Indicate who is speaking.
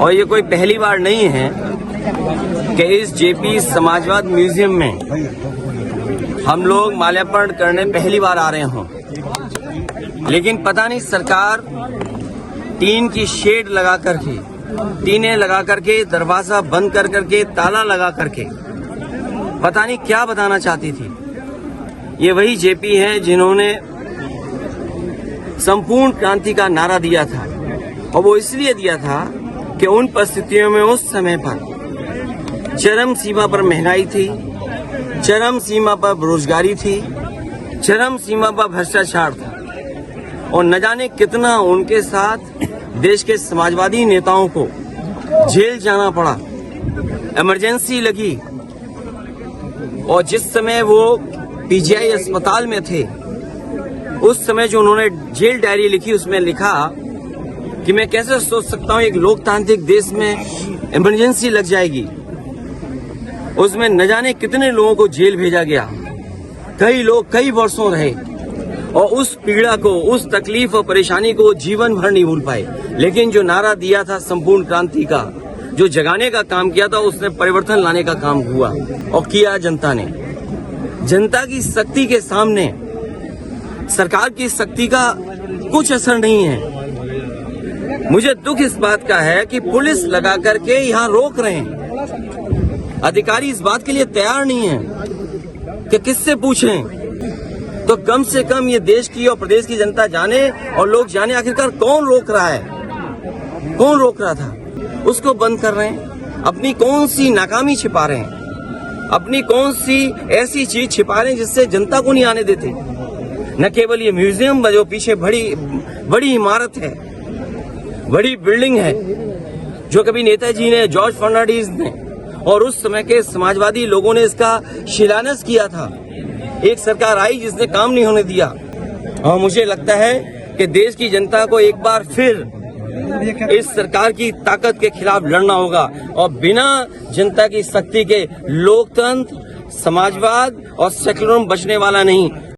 Speaker 1: और ये कोई पहली बार नहीं है कि इस जेपी समाजवाद म्यूजियम में हम लोग माल्यार्पण करने पहली बार आ रहे हों। लेकिन पता नहीं सरकार टीन की शेड लगा करके, टीनें लगा करके, दरवाजा बंद कर करके, ताला लगा करके पता नहीं क्या बताना चाहती थी। ये वही जेपी है जिन्होंने संपूर्ण क्रांति का नारा दिया था, और वो इसलिए दिया था कि उन परिस्थितियों में उस समय पर चरम सीमा पर महंगाई थी, चरम सीमा पर बेरोजगारी थी, चरम सीमा पर भ्रष्टाचार था, और न जाने कितना उनके साथ देश के समाजवादी नेताओं को जेल जाना पड़ा, इमरजेंसी लगी। और जिस समय वो पीजीआई अस्पताल में थे, उस समय जो उन्होंने जेल डायरी लिखी, उसमें लिखा कि मैं कैसे सोच सकता हूं एक लोकतांत्रिक देश में इमरजेंसी लग जाएगी। उसमें न जाने कितने लोगों को जेल भेजा गया, कई लोग कई वर्षों रहे, और उस पीड़ा को, उस तकलीफ और परेशानी को जीवन भर नहीं भूल पाए। लेकिन जो नारा दिया था संपूर्ण क्रांति का, जो जगाने का काम किया था, उसने परिवर्तन लाने का काम हुआ, और किया जनता ने। जनता की शक्ति के सामने सरकार की शक्ति का कुछ असर नहीं है। मुझे दुख इस बात का है कि पुलिस लगा करके यहाँ रोक रहे हैं, अधिकारी इस बात के लिए तैयार नहीं है कि किससे पूछें। तो कम से कम ये देश की और प्रदेश की जनता जाने और लोग जाने आखिरकार कौन रोक रहा है, कौन रोक रहा था, उसको बंद कर रहे हैं। अपनी कौन सी नाकामी छिपा रहे हैं, अपनी कौन सी ऐसी चीज छिपा रहे हैं जिससे जनता को नहीं आने देते। न केवल ये म्यूजियम जो पीछे बड़ी इमारत है, बड़ी बिल्डिंग है, जो कभी नेताजी ने, जॉर्ज फर्नांडिस ने और उस समय के समाजवादी लोगों ने इसका शिलान्यास किया था। एक सरकार आई जिसने काम नहीं होने दिया। और मुझे लगता है कि देश की जनता को एक बार फिर इस सरकार की ताकत के खिलाफ लड़ना होगा, और बिना जनता की शक्ति के लोकतंत्र, समाजवाद और सेक्युलरिज्म बचने वाला नहीं।